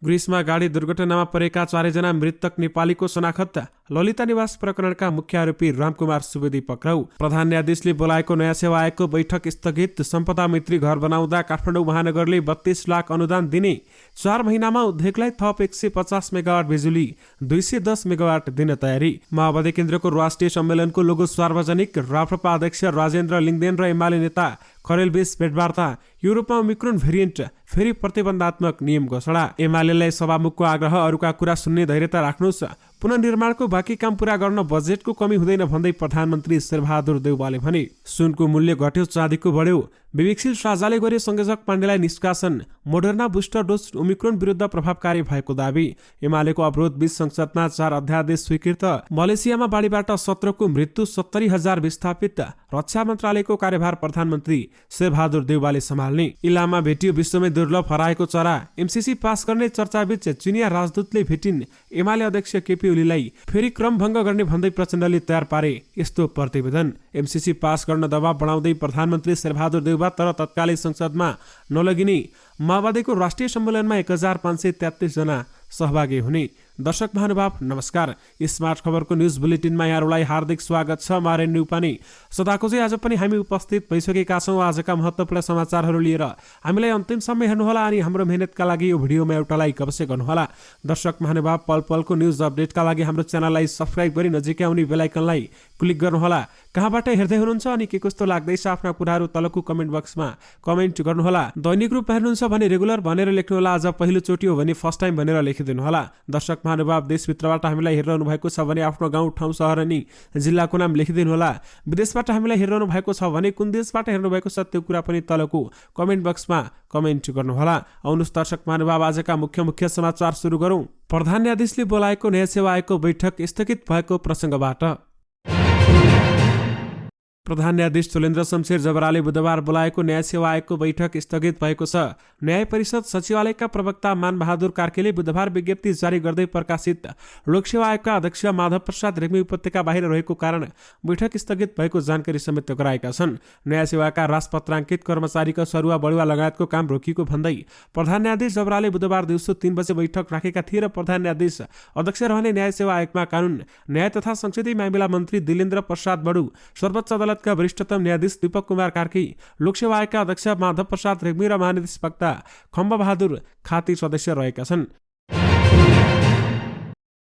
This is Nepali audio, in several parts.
ग्रिसमा गाडी दुर्घटनामा परेका 4 जना मृतक नेपालीको शनाखत। ललिता निवास प्रकरणका मुख्य आरोपी रामकुमार सुवेदी पक्राउ। प्रधान न्यायाधीशले बोलाएको नयाँ सेवा आयोगको बैठक स्थगित। सम्पदा मैत्री घर बनाउँदा काठमाडौँ महानगरले 32 लाख अनुदान दिने। 4 महिनामा उद्योगलाई थप 150 मेगावाट बिजुली, 210 मेगावाट दिन तयारी। माओवादी केन्द्रको राष्ट्रिय सम्मेलनको लोगो सार्वजनिक। राप्रपा अध्यक्ष राजेन्द्र लिङ्गदेन र एमाले नेता खरेलबीच भेटवार्ता। युरोपमा ओमिक्रोन भेरिएन्ट फेरि प्रतिबन्धात्मक नियम घोषणा। एमालेलाई सभामुखको आग्रह, अरूका कुरा सुन्ने धैर्यता राख्नुहोस्। पुनर्निर्माणको बाँकी काम पूरा गर्न बजेटको कमी हुँदैन भन्दै प्रधानमन्त्री शेरबहादुर देउवाले भने। सुनको मूल्य घट्यो, चाँदीको बढ्यो। विवेकशील साझाले गरे संयोजक पाण्डेलाई निष्कासन। मोडर्ना बुस्टर डोज ओमिक्रोन विरुद्ध प्रभावकारी भएको दावी। एमालेको अवरोध बीच संसदमा 4 अध्यादेश स्वीकृत। मलेसियामा बाढीबाट 17 को मृत्यु, 70,000 विस्थापित। रक्षा मन्त्रालयको कार्यभार प्रधानमन्त्री शेरबहादुर देउवाले सम्हाल्ने। इलाममा भेटियो विश्वमै दुर्लभ हराएको चरा। एमसीसी पास गर्ने चर्चाबीच चिनिया राजदूतले भेटिन् एमाले अध्यक्ष केपी ओलीलाई। फेरि क्रम भङ्ग गर्ने भन्दै प्रचण्डले तयार पारे यस्तो प्रतिवेदन। एमसीसी पास गर्न दबाव बढाउँदै प्रधानमन्त्री शेरबहादुर देउवा तर तत्कालै संसदमा नलगिने। माओवादीको राष्ट्रिय सम्मेलनमा 1533 जना सहभागी हुने। दर्शक महानुभाव नमस्कार। स्मार्ट खबरको न्युज बुलेटिनमा यहाँहरूलाई हार्दिक स्वागत छ। म रेन्यु पानी सदाको चाहिँ आज पनि हामी उपस्थित भइसकेका छौँ आजका महत्त्वपूर्ण समाचारहरू लिएर। हामीलाई अन्तिमसम्म हेर्नुहोला अनि हाम्रो मेहनतका लागि यो भिडियोमा एउटा लाइक अवश्य गर्नुहोला। दर्शक महानुभाव, पल पलको न्युज अपडेटका लागि हाम्रो च्यानललाई सब्स्क्राइब गरी नजिकै आउने बेल आइकनलाई क्लिक गर्नुहोला। कहाँबाट हेर्दै हुनुहुन्छ अनि के कस्तो लाग्दैछ आफ्ना कुराहरू तलको कमेन्ट बक्समा कमेन्ट गर्नुहोला। दैनिक रूपमा हेर्नुहुन्छ भने रेगुलर भनेर लेख्नुहोला। आज पहिलोचोटि हो भने फर्स्ट टाइम भनेर लेखिदिनुहोला। दर्शक महानुभाव, देशभित्रबाट हामीलाई हेरिरहनु भएको छ भने आफ्नो गाउँ, ठाउँ, सहर अनि जिल्लाको नाम लेखिदिनुहोला। विदेशबाट हामीलाई हेरिरहनु भएको छ भने कुन देशबाट हेर्नु भएको छ त्यो कुरा पनि तलको कमेन्ट बक्समा कमेन्ट गर्नुहोला। आउनुहोस् दर्शक महानुभाव, आजका मुख्य समाचार सुरु गरौँ। प्रधान न्यायाधीशले बोलाएको नयाँ सेवा आयोगको बैठक स्थगित भएको प्रसङ्गबाट। प्रधान न्यायाधीश चोलेन्द्र शमशेर जबराले बुधबार बोलाएको न्याय सेवा आयोगको बैठक स्थगित भएको छ। न्याय परिषद सचिवालयका प्रवक्ता मानबहादुर कार्कीले बुधबार विज्ञप्ति जारी गर्दै प्रकाशित लोकसेवा आयोगका अध्यक्ष माधव प्रसाद रेग्मी उपत्यका बाहिर रहेको कारण बैठक स्थगित भएको जानकारी समेत गराएका छन्। न्याय सेवाका राजपत्राङ्कित कर्मचारीको सरुवा बढुवा लगायतको काम रोकिएको भन्दै प्रधान न्यायाधीश जबराले बुधबार दिउँसो 3 बजे बैठक राखेका थिए र प्रधान न्यायाधीश अध्यक्ष रहने न्याय सेवा आयोगमा कानुन, न्याय तथा संसदीय मामिला मन्त्री दिलेन्द्र प्रसाद बडु, सर्वोच्च अदालतका वरिष्ठतम न्यायाधीश दीपक कुमार कार्की, लोकसेवा आयोगका अध्यक्ष माधव प्रसाद रेग्मी र महानिदेशक खम्बबहादुर खाती सदस्य रहेका छन्।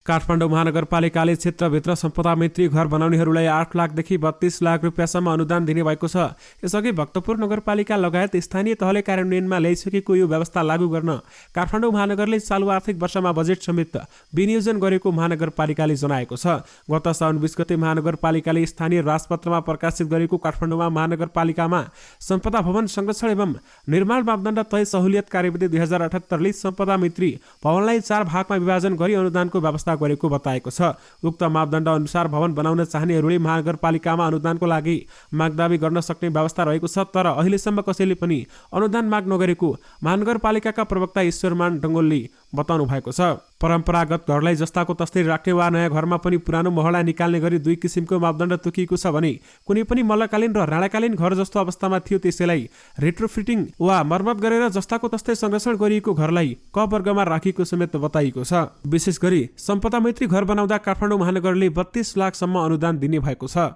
काठमाडौँ महानगरपालिकाले क्षेत्रभित्र सम्पदा मैत्री घर बनाउनेहरूलाई 8 लाखदेखि 32 लाख रुपियाँसम्म अनुदान दिने भएको छ। यसअघि भक्तपुर नगरपालिका लगायत स्थानीय तहले कार्यान्वयनमा ल्याइसकेको यो व्यवस्था लागू गर्न काठमाडौँ महानगरले चालु आर्थिक वर्षमा बजेट समेत विनियोजन गरेको महानगरपालिकाले जनाएको छ। गत साउन 20 गते महानगरपालिकाले स्थानीय राजपत्रमा प्रकाशित गरेको काठमाडौँमा महानगरपालिकामा सम्पदा भवन संरक्षण एवं निर्माण मापदण्ड तय सहुलियत कार्यविधि 2078ले सम्पदा मैत्री भवनलाई 4 भागमा विभाजन गरी अनुदानको व्यवस्था गरेको बताएको छ। उक्त मापदण्ड अनुसार भवन बनाउन चाहनेहरूले महानगरपालिकामा अनुदानको लागि मागदावी गर्न सक्ने व्यवस्था रहेको छ। तर अहिलेसम्म कसैले पनि अनुदान माग नगरेको महानगरपालिकाका प्रवक्ता ईश्वरमान डङ्गोलले बताउनु भएको छ। परम्परागत घरलाई जस्ताको तस्तै राख्ने वा नयाँ घरमा पनि पुरानो महला निकाल्ने गरी 2 किसिमको मापदण्ड तोकिएको छ भने कुनै पनि मल्लकालीन र राणाकालीन घर जस्तो अवस्थामा थियो त्यसैलाई रेट्रोफिटिङ वा मर्मत गरेर जस्ताको तस्तै संरक्षण गरिएको घरलाई क वर्गमा राखिएको समेत बताइएको छ। विशेष गरी सम्पदा मैत्री घर बनाउँदा काठमाडौँ महानगरले 32 लाखसम्म अनुदान दिने भएको छ।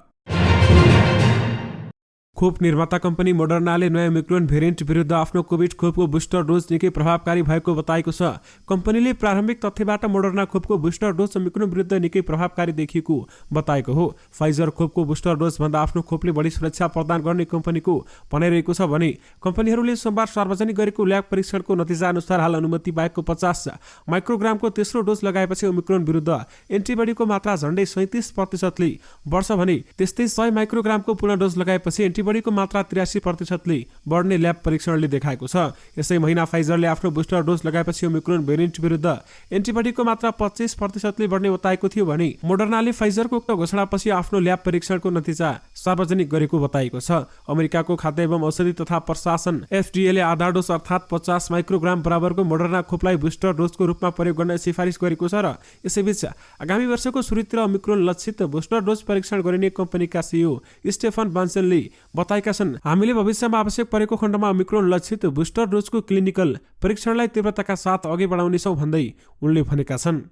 खोप निर्माता कम्पनी मोडर्नाले नयाँ ओमिक्रोन भेरिएन्ट विरुद्ध आफ्नो कोभिड खोपको बुस्टर डोज निकै प्रभावकारी भएको बताएको छ। कम्पनीले प्रारम्भिक तथ्यबाट मोडर्ना खोपको बुस्टर डोज ओमिक्रोन विरुद्ध निकै प्रभावकारी देखिएको बताएको हो। फाइजर खोपको बुस्टर डोज भन्दा आफ्नो खोपले बढी सुरक्षा प्रदान गर्ने कम्पनीको भनाइरहेको छ भने कम्पनीहरूले सोमबार सार्वजनिक गरेको ल्याब परीक्षणको नतिजा अनुसार हाल अनुमति पाएको 50 माइक्रोग्रामको तेस्रो डोज लगाएपछि ओमिक्रोन विरुद्ध एन्टिबडीको मात्रा झण्डै 37%ले बढ्छ भने त्यस्तै 100 माइक्रोग्रामको पूर्ण डोज लगाएपछि एन्टिबडीको मात्रा 83%ले बढ्ने ल्याब परीक्षणले देखाएको छ। यसै महिना फाइजरले आफ्नो बुस्टर डोज लगाएपछि ओमिक्रोन भेरिएन्ट विरुद्ध एन्टिबडीको मात्रा 25%ले बढ्ने बताएको थियो भने मोडर्नाले फाइजरको उक्त घोषणापछि आफ्नो ल्याब परीक्षणको नतिजा सार्वजनिक गरेको बताएको छ। अमेरिकाको खाद्य एवं औषधि तथा प्रशासन एफडीए ले आधा डोज अर्थात् 50 माइक्रोग्राम बराबरको मोडर्ना खोपलाई बुस्टर डोजको रूपमा प्रयोग गर्न सिफारिस गरेको छ र यसैबीच आगामी वर्षको सुरुतिर ओमिक्रोन लक्षित बुस्टर डोज परीक्षण गरिने कम्पनीका सीईओ स्टेफन बान्सेनले बताएका छन्। हामीले भविष्यमा आवश्यक परेको खण्डमा ओमिक्रोन लक्षित बुस्टर डोजको क्लिनिकल परीक्षणलाई तीव्रताका साथ अघि बढाउनेछौँ भन्दै उनले भनेका छन्।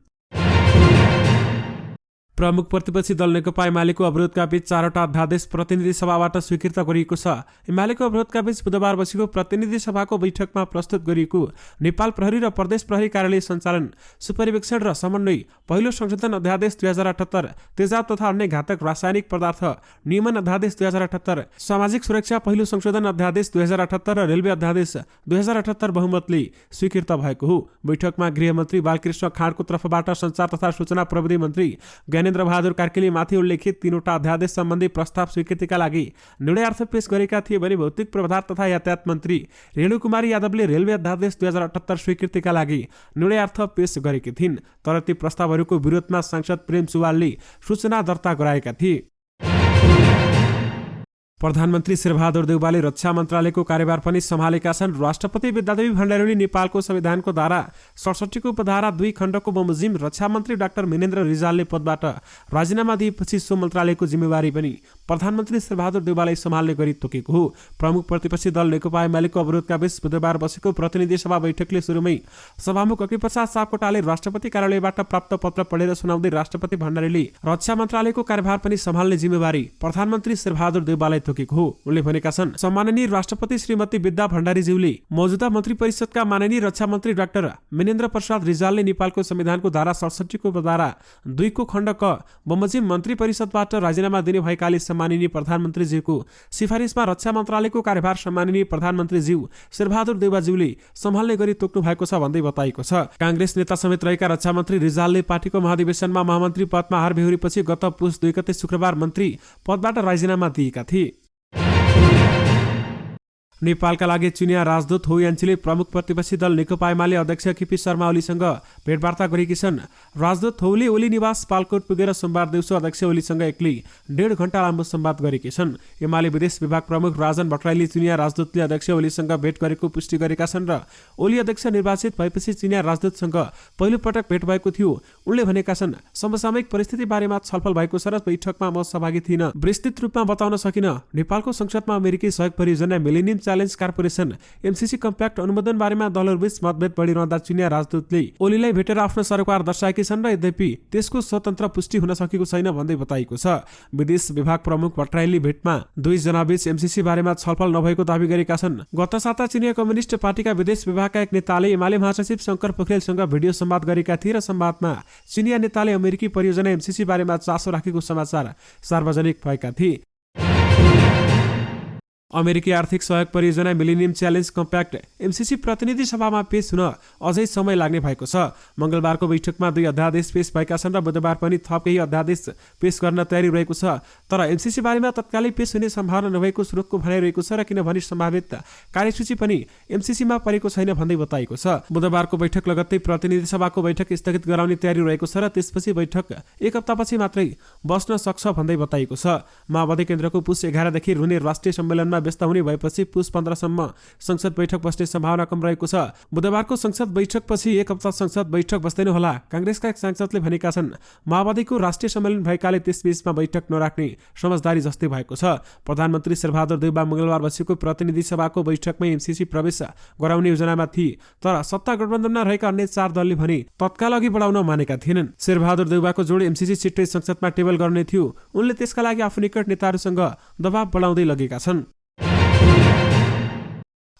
प्रमुख प्रतिपक्षी दल नेकपा एमालेको अवरोधका बीच 4वटा अध्यादेश प्रतिनिधि सभाबाट स्वीकृत गरिएको छ। एमालेको अवरोधका बीच बुधबार बसेको प्रतिनिधि सभाको बैठकमा प्रस्तुत गरिएको नेपाल प्रहरी र प्रदेश प्रहरी कार्यालय सञ्चालन, सुपरिवेक्षण र समन्वय पहिलो संशोधन अध्यादेश 2078, तेजाब तथा अन्य घातक रासायनिक पदार्थ नियमन अध्यादेश 2078, सामाजिक सुरक्षा पहिलो संशोधन अध्यादेश 2078 र रेलवे अध्यादेश 2078 बहुमतले स्वीकृत भएको हो। बैठकमा गृहमन्त्री बालकृष्ण खाँडको तर्फबाट सञ्चार तथा सूचना प्रविधि मन्त्री ज्ञानेन्द्र बहादुर कार्कीले माथि उल्लेखित 3वटा अध्यादेश सम्बन्धी प्रस्ताव स्वीकृतिका लागि निर्णयार्थ पेश गरेका थिए भने भौतिक पूर्वाधार तथा यातायात मन्त्री रेणुकुमारी यादवले रेलवे अध्यादेश 2078 स्वीकृतिका लागि निर्णयार्थ पेश गरेकी थिइन्। तर ती प्रस्तावहरूको विरोधमा सांसद प्रेम सुवालले सूचना दर्ता गराएका थिए। प्रधानमन्त्री शेरबहादुर देउवाले रक्षा मन्त्रालयको कार्यभार पनि सम्हालेका छन्। राष्ट्रपति विद्यादेवी भण्डारीले नेपालको संविधानको धारा 67 को उपधारा 2 खण्डको बमोजिम रक्षा मन्त्री डाक्टर मिनेन्द्र रिजालले पदबाट राजीनामा दिएपछि सो मन्त्रालयको जिम्मेवारी पनि प्रधानमन्त्री शेरबहादुर देउवाले सम्हाल्ने गरी तोकेको हो। प्रमुख प्रतिपक्षी दल नेकपा एमालेको अवरोधका बीच बुधबार बसेको प्रतिनिधि सभा बैठकले सुरुमै सभामुख अग्निप्रसाद सापकोटाले राष्ट्रपति कार्यालयबाट प्राप्त पत्र पढेर सुनाउँदै राष्ट्रपति भण्डारीले रक्षा मन्त्रालयको कार्यभार पनि सम्हाल्ने जिम्मेवारी प्रधानमन्त्री शेरबहादुर देउवाले हो। उनले भनेका छन्, सम्माननीय राष्ट्रपति श्रीमती विद्या भण्डारीज्यूले मौजूदा मन्त्री परिषदका माननीय रक्षा मन्त्री डाक्टर मिनेन्द्र प्रसाद रिजालले नेपालको संविधानको धारा 67 को उपधारा 2 को खण्ड क बमोजिम मन्त्री परिषदबाट राजीनामा दिने भएकाले सम्माननीय प्रधानमन्त्रीज्यूको सिफारिसमा रक्षा मन्त्रालयको कार्यभार सम्माननीय प्रधानमन्त्रीज्यू शेरबहादुर देउवाज्यूले सम्हाल्ने गरी तोक्नु भएको छ भन्दै बताएको छ। कांग्रेस नेता समेत रहेका रक्षा मन्त्री रिजालले पार्टीको महाधिवेशनमा महामन्त्री पदमा हार बेहोरेपछि गत पुस 2 गते शुक्रबार मन्त्री पदबाट राजीनामा दिएका थिए। नेपालका लागि चुनिया राजदूत हो यान्छीले प्रमुख प्रतिपक्षी दल नेकपा एमाले अध्यक्ष केपी शर्मा ओलीसँग भेटवार्ता गरेकी छन्। राजदूत हौले ओली निवास पालकोट पुगेर सोमबार दिउँसो अध्यक्ष ओलीसँग एक्लै 1.5 घण्टा लामो संवाद गरेकी छन्। एमाले विदेश विभाग प्रमुख राजन भट्टराईले चुनिया राजदूतले अध्यक्ष ओलीसँग भेट गरेको पुष्टि गरेका छन् र ओली अध्यक्ष निर्वाचित भएपछि चुनिया राजदूतसँग पहिलो पटक भेट भएको थियो। उनले भनेका छन्, समसामयिक परिस्थिति बारेमा छलफल भएको छ र बैठकमा म सहभागी थिइन। विस्तृत रूपमा बताउन सकिन। नेपालको संसदमा अमेरिकी सहयोग परियोजना millennium challenge corporation MCC compact अनुमोदन बारेमा दलहरूबीच मतभेद बढिरहँदा चुनिया राजदूतले ओलीलाई भेटेर आफ्नो सरकार दर्शाएकी छन् र यद्यपि त्यसको स्वतन्त्र पुष्टि हुन सकेको छैन भन्दै बताएको छ। विदेश विभाग प्रमुख भट्टराईले भेटमा 2 जनाबीच एमसीसी बारेमा छलफल नभएको दावी गरेका छन्। गत साता चीनिया कम्युनिस्ट पार्टीका विदेश विभागका एक नेताले एमाले महासचिव शंकर पोखरेलसँग भिडियो संवाद गरेका थिए र संवादमा चीनिया नेताले अमेरिकी परियोजना एमसीसी बारेमा चासो राखेको समाचार सार्वजनिक भएका थिए। अमेरिकी आर्थिक सहयोग परियोजना मिलेनियम च्यालेन्ज कम्प्याक्ट एमसीसी प्रतिनिधि सभामा पेश हुन अझै समय लाग्ने भएको छ। मंगलबारको बैठकमा 2 अध्यादेश पेश भएका छन् र बुधबार पनि थप केही अध्यादेश पेश गर्न तयारी रहेको छ। तर एमसीसी बारेमा तत्कालै पेश हुने सम्भावना नभएको स्रोतको भनाइरहेको छ र किनभने सम्भावित कार्यसूची पनि एमसीसीमा परेको छैन भन्दै बताएको छ। बुधबारको बैठक लगत्तै प्रतिनिधि सभाको बैठक स्थगित गराउने तयारी रहेको छ र त्यसपछि बैठक 1 हप्तापछि मात्रै बस्न सक्छ भन्दै बताएको छ। माओवादी केन्द्रको पुस 11 देखि हुने राष्ट्रिय सम्मेलनमा व्यस्त हुने भएपछि पुस 15 सम्म संसद बैठक बस्ने सम्भावना कम रहेको छ। बुधबारको संसद बैठकपछि 1 हप्ता संसद बैठक बस्दैन होला। कांग्रेसका एक सांसदले भनेका छन्, माओवादीको राष्ट्रिय सम्मेलन भएकाले त्यसबीचमा बैठक नराख्ने समझदारी जस्तै भएको छ। प्रधानमन्त्री शेरबहादुर देउवा मंगलबार बसेको प्रतिनिधि सभाको बैठकमै एमसीसी प्रवेश गराउने योजनामा थिए। तर सत्ता गठबन्धनमा रहेका अन्य 4 दलले भने तत्काल अघि बढाउन मानेका थिएनन्। शेरबहादुर देउवाको जोड एमसीसी छिट्टै संसदमा टेबल गर्ने थियो। उनले त्यसका लागि आफू निकट नेताहरूसँग दबाव बढाउँदै लगेका छन्।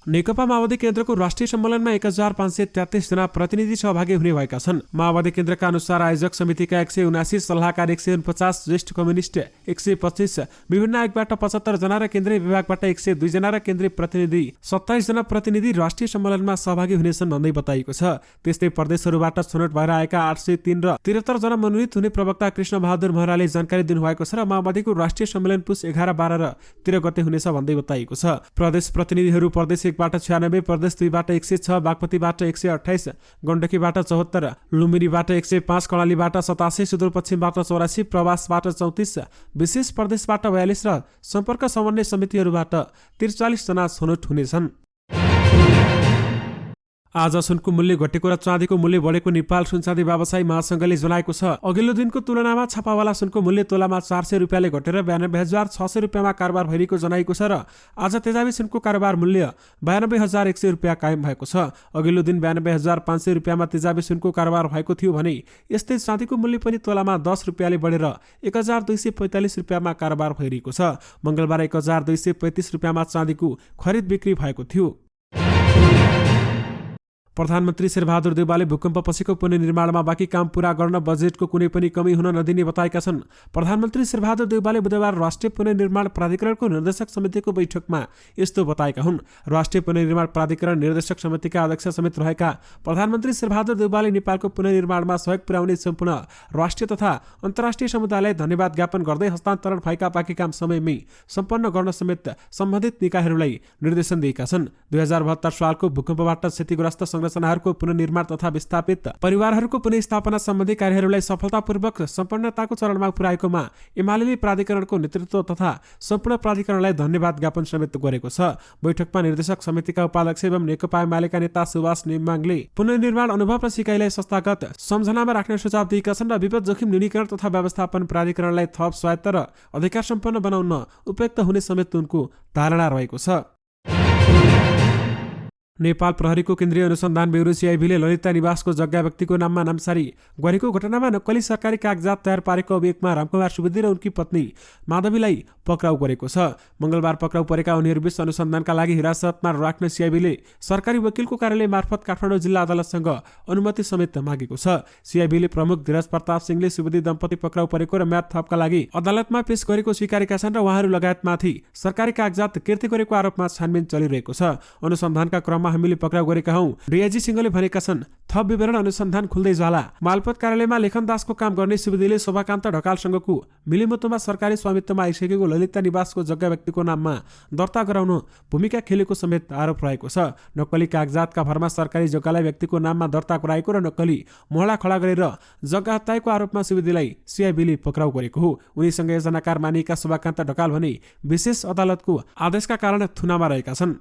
नेकपा माओवादी केन्द्रको राष्ट्रिय सम्मेलनमा 1533 जना प्रतिनिधि सहभागी हुने भएका छन्। माओवादी केन्द्रका अनुसार आयोजक समितिका 179 सल्लाहकार 149, ज्येष्ठ कम्युनिस्ट 125, विभिन्न आयोगबाट 75 जना र केन्द्रीय विभागबाट 102 जना र केन्द्रीय प्रतिनिधि 27 जना प्रतिनिधि राष्ट्रिय सम्मेलनमा सहभागी हुनेछन् भन्दै बताइएको छ। त्यस्तै प्रदेशहरूबाट छनौट भएर आएका 803 र 73 जना मनोनित हुने प्रवक्ता कृष्ण बहादुर महराले जानकारी दिनुभएको छ र माओवादीको राष्ट्रिय सम्मेलन पुस 11, 12 र 13 गते हुनेछ भन्दै बताइएको छ। प्रदेश प्रतिनिधिहरू प्रदेश 1 बाट 96, प्रदेश 2 बाट 106, बागमतीबाट 128, गण्डकीबाट 74, लुम्बिनीबाट 105, कर्णालीबाट 87, सुदूरपश्चिमबाट 84, प्रवासबाट 34, विशेष प्रदेशबाट 42 र सम्पर्क समन्वय समितिहरूबाट 43 जना छनौट हुनेछन्। आज सुनको मूल्य घटेको र चाँदीको मूल्य बढेको नेपाल सुनचाँदी व्यवसायी महासंघले जनाएको छ। अघिल्लो दिनको तुलनामा छापावाला सुनको मूल्य तोलामा 400 रुपियाँले घटेर 92,600 रुपियाँमा कारोबार भइरहेको जनाएको छ र आज तेजाबी सुनको कारोबार मूल्य 92,100 रुपियाँ कायम भएको छ। अघिल्लो दिन 92,500 रुपियाँमा तेजाबी सुनको कारोबार भएको थियो भने यस्तै चाँदीको मूल्य पनि तोलामा 10 रुपियाँले बढेर 1,245 रुपियाँमा कारोबार भइरहेको छ। मंगलबार 1,235 रुपियाँमा चाँदीको खरिद बिक्री भएको थियो। प्रधानमन्त्री शेरबहादुर देउवाले भूकम्पपछिको पुनर्निर्माणमा बाँकी काम पूरा गर्न बजेटको कुनै पनि कमी हुन नदिने बताएका छन्। प्रधानमन्त्री शेरबहादुर देउवाले बुधबार राष्ट्रिय पुनर्निर्माण प्राधिकरणको निर्देशक समितिको बैठकमा यस्तो बताएका हुन्। राष्ट्रिय पुनर्निर्माण प्राधिकरण निर्देशक समितिका अध्यक्ष समेत रहेका प्रधानमन्त्री शेरबहादुर देउवाले नेपालको पुनर्निर्माणमा सहयोग पुर्याउने सम्पूर्ण राष्ट्रिय तथा अन्तर्राष्ट्रिय समुदायलाई धन्यवाद ज्ञापन गर्दै हस्तान्तरण भएका बाँकी काम समयमै सम्पन्न गर्न समेत सम्बन्धित निकायहरूलाई निर्देशन दिएका छन्। 2072 सालको भूकम्पबाट क्षतिग्रस्त संरचनाहरूको पुनर्निर्माण तथा विस्थापित परिवारहरूको पुनर्स्थापना सम्बन्धी कार्यहरूलाई सफलतापूर्वक सम्पन्नताको चरणमा पुर्याएकोमा एमाले प्राधिकरणको नेतृत्व तथा सम्पूर्ण प्राधिकरणलाई धन्यवाद ज्ञापन समेत गरेको छ। बैठकमा निर्देशक समितिका उपाध्यक्ष एवं नेकपा एमालेका नेता सुभाष नेमाङले पुनर्निर्माण अनुभव र सिकाइलाई संस्थागत सम्झनामा राख्ने सुझाव दिएका छन् र विपद जोखिम न्यूनीकरण तथा व्यवस्थापन प्राधिकरणलाई थप स्वायत्त र अधिकार सम्पन्न बनाउन उपयुक्त हुने समेत उनको धारणा रहेको छ। नेपाल प्रहरीको केन्द्रीय अनुसन्धान ब्युरो सीआईबीले ललिता निवासको जग्गा व्यक्तिको नाममा नामसारी गरेको घटनामा नक्कली सरकारी कागजात तयार पारेको अभियोगमा रामकुमार सुवेदी र उनकी पत्नी माधवीलाई पक्राउ गरेको छ। मंगलबार पक्राउ परेका उनीहरूबीच अनुसन्धानका लागि हिरासतमा राख्न सीआईबीले सरकारी वकिलको कार्यालय मार्फत काठमाडौँ जिल्ला अदालतसँग अनुमति समेत मागेको छ। सीआईबीले प्रमुख धीरज प्रताप सिंहले सुवेदी दम्पति पक्राउ परेको र म्याद थपका लागि अदालतमा पेश गरेको स्वीकारेका छन् र उहाँहरू लगायतमाथि सरकारी कागजात किर्ती गरेको आरोपमा छानबिन चलिरहेको छ। अनुसन्धानका क्रममा हामीले पक्राउ गरेका हौं, डीआईजी सिंहले भनेका छन्। थप विवरण अनुसन्धान खुल्दै जाला। मालपोत कार्यालयमा लेखनदासको काम गर्ने सुवेदीले शोभाकान्त ढकालसँगको मिलिमतोमा सरकारी स्वामित्वमा आइसकेको ललिता निवासको जग्गा व्यक्तिको नाममा दर्ता गराउन भूमिका खेलेको समेत आरोप रहेको छ। नक्कली कागजातका भरमा सरकारी जग्गालाई व्यक्तिको नाममा दर्ता गराएको र नक्कली मोहडा खडा गरेर जग्गा हत्याएको आरोपमा सुवेदीलाई सीआईबीले पक्राउ गरेको हो। उनीसँग योजनाकार मानिएका शोभाकान्त ढकाल भने विशेष अदालतको आदेशका कारण थुनामा रहेका छन्।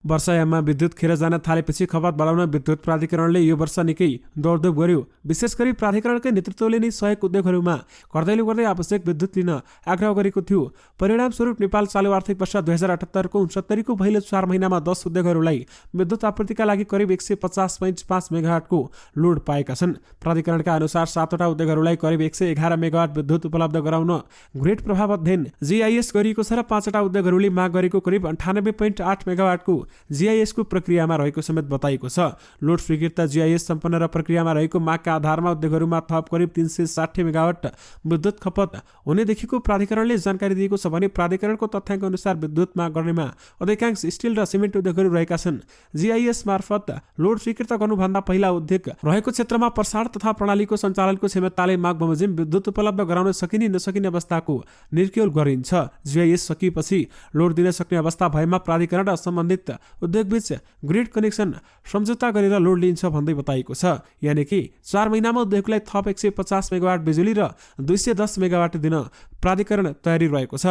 वर्षायाममा विद्युत खेर जान थालेपछि खपत बढाउन विद्युत प्राधिकरणले यो वर्ष निकै दौडधुप गर्यो। विशेष गरी प्राधिकरणकै नेतृत्वले नै सहयोग उद्योगहरूमा कर्दैलो गर्दै आवश्यक विद्युत लिन आग्रह गरेको थियो। परिणामस्वरूप नेपाल चालु आर्थिक वर्ष 2078 को 69 को पहिलो 4 महिनामा 10 उद्योगहरूलाई विद्युत आपूर्तिका लागि करिब 150.5 मेगावाटको लोड पाएका छन्। प्राधिकरणका अनुसार 7वटा उद्योगहरूलाई करिब 111 मेगावाट विद्युत उपलब्ध गराउन ग्रेड प्रभाव अध्ययन जीआईएस गरिएको छ र 5वटा उद्योगहरूले माग गरेको करिब 98.8 मेगावाटको जीआईएस को प्रक्रियामा रहेको समेत बताइएको छ। लोड स्वीकृत जीआईएस सम्पन्न र प्रक्रियामा रहेको मागका आधारमा उद्योगहरूमा थप करिब 360 मेगावाट विद्युत खपत हुनेदेखिको प्राधिकरणले जानकारी दिएको छ भने प्राधिकरणको तथ्याङ्क अनुसार विद्युत माग गर्नेमा अधिकांश स्टिल र सिमेन्ट उद्योगहरू रहेका छन्। जीआईएस मार्फत लोड स्वीकृत गर्नुभन्दा पहिला उद्योग रहेको क्षेत्रमा प्रसारण तथा प्रणालीको सञ्चालनको क्षमताले माग बमोजिम विद्युत उपलब्ध गराउन सकिने नसकिने अवस्थाको निर्क्योल गरिन्छ। जीआईएस सकिएपछि लोड दिन सक्ने अवस्था भएमा प्राधिकरण र सम्बन्धित उद्योगबीच ग्रिड कनेक्सन सम्झौता गरेर लोड लिन्छ भन्दै बताइएको छ। यानि कि 4 महिनामा उद्योगलाई थप 150 मेगावाट बिजुली र 210 मेगावाट दिन प्राधिकरण तयारी रहेको छ।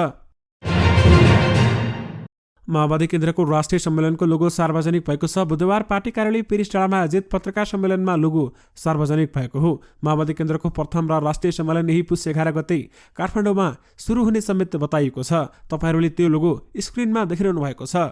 माओवादी केन्द्रको राष्ट्रिय सम्मेलनको लोगो सार्वजनिक भएको छ। बुधबार पार्टी कार्यालय पेरिस डाँडामा आयोजित पत्रकार सम्मेलनमा लोगो सार्वजनिक भएको हो। माओवादी केन्द्रको प्रथम र राष्ट्रिय सम्मेलन यही पुस 11 गते काठमाडौँमा सुरु हुने समेत बताइएको छ। तपाईहरूले त्यो लोगो स्क्रिनमा देखिरहनु भएको छ।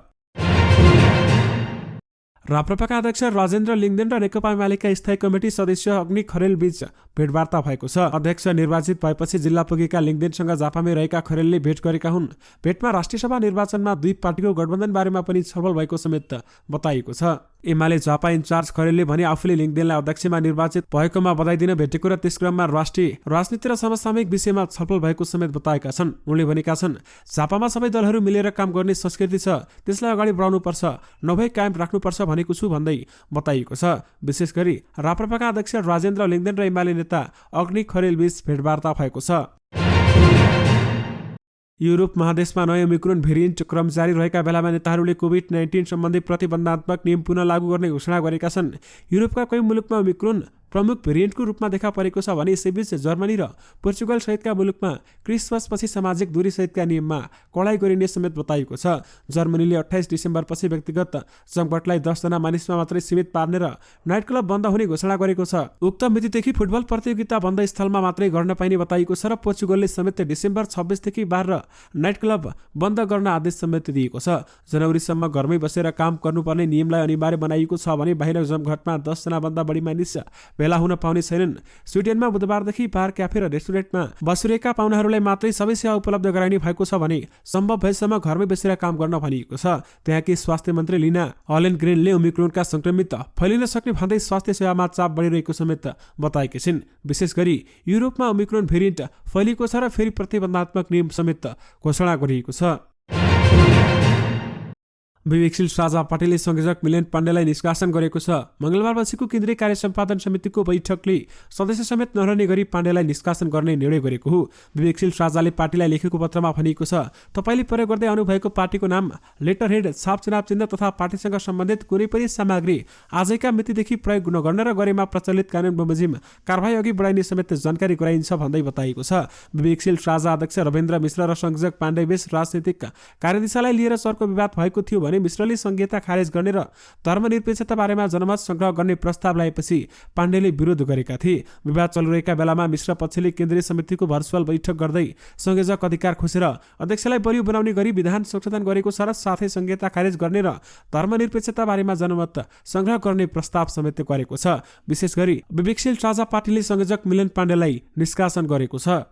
राप्रपाका अध्यक्ष राजेन्द्र लिङ्गदेन र नेकपा एमालेका स्थायी कमिटी सदस्य अग्नि खरेल बीच भेटवार्ता भएको छ। अध्यक्ष निर्वाचित भएपछि जिल्ला पुगेका लिङ्गदेनसँग जापामै रहेका खरेलले भेट गरेका हुन्। भेटमा राष्ट्रिय सभा निर्वाचनमा दुई पार्टीको गठबन्धन बारेमा पनि छलफल भएको समेत बताइएको छ। एमाले झापा इन्चार्ज खरेलले भने आफूले लिङ्गदेनलाई अध्यक्षमा निर्वाचित भएकोमा बधाई दिन भेटेको र त्यस क्रममा राष्ट्रिय राजनीति र समसामयिक विषयमा छलफल भएको समेत बताएका छन्। उनले भनेका छन्, झापामा सबै दलहरू मिलेर काम गर्ने संस्कृति छ, त्यसलाई अगाडि बढाउनुपर्छ, नभए कायम राख्नुपर्छ भनेको छु भन्दै बताइएको छ। विशेष गरी राप्रपाका अध्यक्ष राजेन्द्र लिङ्गदेन र एमाले नेता अग्नि खरेल बीच भेटवार्ता भएको छ। युरोप महादेशमा नयाँ ओमिक्रोन भेरिएन्ट क्रम जारी रहेका बेलामा नेताहरूले कोभिड-19 सम्बन्धी प्रतिबन्धात्मक नियम पुनः लागू गर्ने घोषणा गरेका छन्। युरोपका कयौं मुलुकमा ओमिक्रोन प्रमुख भेरिएन्टको रूपमा देखा परेको छ भने यसैबीच जर्मनी र पोर्चुगल सहितका मुलुकमा क्रिसमसपछि सामाजिक दूरी सहितका नियममा कडाई गरिने समेत बताइएको छ। जर्मनीले 28 डिसेम्बरपछि व्यक्तिगत जमघटलाई 10 जना मानिसमा मात्रै सीमित पार्ने र नाइट क्लब बन्द हुने घोषणा गरेको छ। उक्त मितिदेखि फुटबल प्रतियोगिता बन्द स्थलमा मात्रै गर्न पाइने बताइएको छ र पोर्चुगलले समेत डिसेम्बर 26 देखि बार र नाइट क्लब बन्द गर्न आदेश समेत दिएको छ। जनवरीसम्म घरमै बसेर काम गर्नुपर्ने नियमलाई अनिवार्य बनाइएको छ भने बाहिर जमघटमा 10 जना भन्दा बढी मानिस भेला हुन पाउने छैनन्। स्विडेनमा बुधबारदेखि बार, क्याफे र रेस्टुरेन्टमा बसिरहेका पाहुनाहरूलाई मात्रै सबै सेवा उपलब्ध गराइने भएको छ भने सम्भव भएसम्म घरमै बसेर काम गर्न भनिएको छ। त्यहाँकी स्वास्थ्य मन्त्री लिना अलेनग्रेनले ओमिक्रोनका संक्रमित फैलिन सक्ने भन्दै स्वास्थ्य सेवामा चाप बढिरहेको समेत बताएकी छिन्। विशेष गरी युरोपमा ओमिक्रोन भेरिएन्ट फैलिएको छ र फेरि प्रतिबन्धात्मक नियम समेत घोषणा गरिएको छ। विवेकशील राजा पाटिलले संयोजक मिलन पाण्डेलाई निष्कासन गरेको छ। मंगलबार बसेको केन्द्रीय कार्य सम्पादन समितिको बैठकले सदस्य समेत नरहने गरी पाण्डेलाई निष्कासन गर्ने निर्णय गरेको हो। विवेकशील राजाले पार्टीलाई लेखेको पत्रमा भनिएको छ, तपाईले प्रयोग गर्दै आउनुभएको पार्टीको नाम, लेटर हेड, छाप चुनाव चिन्ह तथा पार्टीसँग सम्बन्धित कुनै पनि सामग्री आजैका मितिदेखि प्रयोग नगर्न र गरेमा प्रचलित कानुन बमोजिम कारबाही अघि बढाइने समेत जानकारी गराइन्छ भन्दै बताइएको छ। विवेकशील राजा अध्यक्ष रविन्द्र मिश्र र संयोजक पाण्डेबीच राजनीतिक कार्यदिशालाई लिएर चर्को विवाद भएको थियो भने मिश्रले संहिता खारेज गर्ने र धर्मनिरपेक्षता बारेमा जनमत संग्रह गर्ने प्रस्ताव ल्याएपछि पाण्डेले विरोध गरेका थिए। विवाद चलिरहेका बेलामा मिश्र पक्षले केन्द्रीय समितिको भर्चुअल बैठक गर्दै संयोजक अधिकार खोसेर अध्यक्षलाई बलियो बनाउने गरी विधान संशोधन गरेको छ र साथै संहिता खारेज गर्ने र धर्मनिरपेक्षता बारेमा जनमत संग्रह गर्ने प्रस्ताव समेत गरेको छ। विशेष गरी विवेकशील राजा पार्टीले संयोजक मिलन पाण्डेलाई निष्कासन गरेको छ।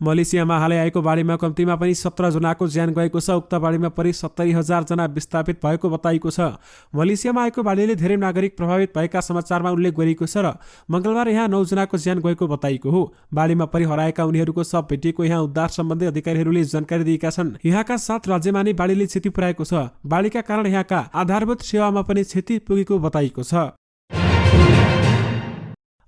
मलेसियामा हालै आएको बाढीमा कम्तीमा पनि 17 जनाको ज्यान गएको छ। उक्त बाढीमा परि 70,000 जना विस्थापित भएको बताइएको छ। मलेसियामा आएको बाढीले धेरै नागरिक प्रभावित भएका समाचारमा उल्लेख गरिएको छ र मंगलबार यहाँ 9 जनाको ज्यान गएको बताइएको हो। बाढीमा परि हराएका उनीहरूको शव भेटिएको यहाँ उद्धार सम्बन्धी अधिकारीहरूले जानकारी दिएका छन्। यहाँका 7 राज्यमा नै बाढीले क्षति पुर्याएको छ। बाढीका कारण यहाँका आधारभूत सेवामा पनि क्षति पुगेको बताइएको छ।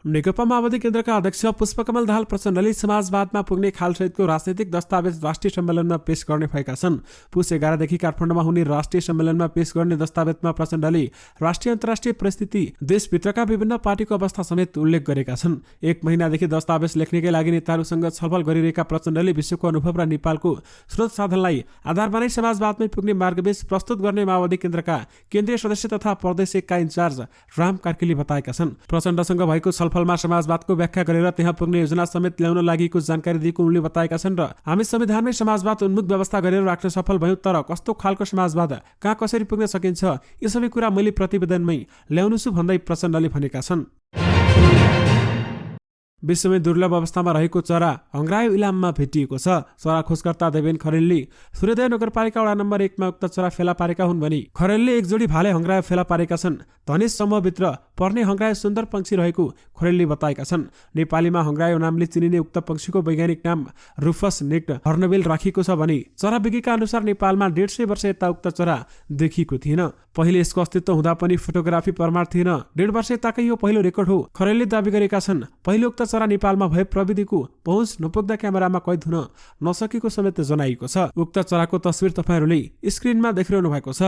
नेकपा माओवादी केन्द्रका अध्यक्ष पुष्पकमल दाहाल प्रचण्डले समाजवादमा पुग्ने खालसहितको राजनैतिक दस्तावेज राष्ट्रिय सम्मेलनमा पेश गर्ने भएका छन्। पुस 11 देखि काठमाडौँमा हुने राष्ट्रिय सम्मेलनमा पेश गर्ने दस्तावेजमा प्रचण्डले राष्ट्रिय अन्तर्राष्ट्रिय परिस्थिति, देशभित्रका विभिन्न पार्टीको अवस्था समेत उल्लेख गरेका छन्। 1 महिनादेखि दस्तावेज लेख्नकै लागि नेताहरूसँग छलफल गरिरहेका प्रचण्डले विश्वको अनुभव र नेपालको स्रोत साधनलाई आधार बनाई समाजवादमै पुग्ने मार्गबेस प्रस्तुत गर्ने माओवादी केन्द्रका केन्द्रीय सदस्य तथा प्रदेश 1 का इन्चार्ज राम कार्कीले बताएका छन्। प्रचण्डसँग भएको छलफलमा समाजवादको व्याख्या गरेर त्यहाँ पुग्ने योजना समेत ल्याउन लागेको जानकारी दिएको उनले बताएका छन् र हामी संविधानमै समाजवाद उन्मुख व्यवस्था गरेर राख्न सफल भयौं, तर कस्तो खालको समाजवाद कहाँ कसरी पुग्न सकिन्छ यो सबै कुरा मैले प्रतिवेदनमै ल्याउनु छु भन्दै प्रचण्डले भनेका छन्। विश्वमै दुर्लभ अवस्थामा रहेको चरा हङ्ग्रायो इलाममा भेटिएको छ। चरा खोजकर्ता देवेन खरेलले सूर्योदय नगरपालिका वडा नम्बर 1 मा उक्त चरा फेला पारेका हुन् भने खरेलले एक जोडी भाले हङ्ग्रायो फेला पारेका छन्। धनेश समूहभित्र पर्ने हङ्ग्रायो सुन्दर पंक्षी रहेको खरेलले बताएका छन्। नेपालीमा हङ्ग्रायो नामले चिनिने उक्त पंक्षीको वैज्ञानिक नाम रुफस नेक्ट हर्नबिल राखिएको छ भने चरा विज्ञका अनुसार नेपालमा 150 वर्ष यता उक्त चरा देखिएको थिएन। पहिले यसको अस्तित्व हुँदा पनि फोटोग्राफी प्रमाण थिएन। 1.5 वर्ष यताकै यो पहिलो रेकर्ड हो, खरेलले दावी गरेका छन्। पहिले उक्त चरा नेपालमा भए प्रविधिको पहुँच नपुग्दा क्यामेरामा कैद हुन नसकेको समेत जनाइएको छ। उक्त चराको तस्बिर तपाईहरूले स्क्रिनमा देखिरहनु भएको छ।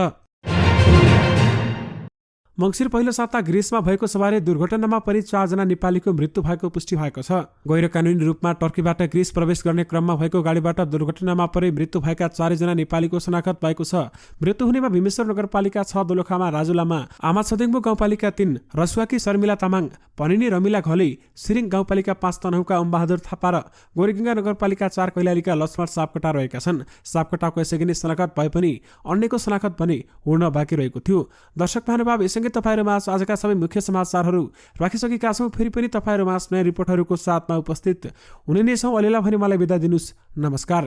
मंसिर पहिलो साता ग्रिसमा भएको सवारी दुर्घटनामा परि 4 जना नेपालीको मृत्यु भएको पुष्टि भएको छ। गैर कानुनी रूपमा टर्कीबाट ग्रिस प्रवेश गर्ने क्रममा भएको गाडीबाट दुर्घटनामा परि मृत्यु भएका 4 जना नेपालीको शनाखत भएको छ। मृत्यु हुनेमा भीमेश्वर नगरपालिका 6 दोलखामा राजु लामा, आमा छदेङमु गाउँपालिका 3 रसुवाकी शर्मिला तामाङ, पनिनी रमिला घले, सिरिङ गाउँपालिका 5 तनहुका ओमबहादुर थापा र गोरीगङ्गा नगरपालिका 4 कैलालीका लक्ष्मण सापकोटा रहेका छन्। सापकोटाको यसअघि नै शनाखत भए पनि अन्यको शनाखत पनि हुन बाँकी रहेको थियो। दर्शक महानुभाव, तपाईहरुमा आजका सबै मुख्य समाचारहरू राखिसकेका छौं। फेरि पनि तपाईहरुमा नयाँ रिपोर्टहरूको साथमा उपस्थित हुने नै छौं। अलिला भने मलाई बिदा दिनुस्। नमस्कार।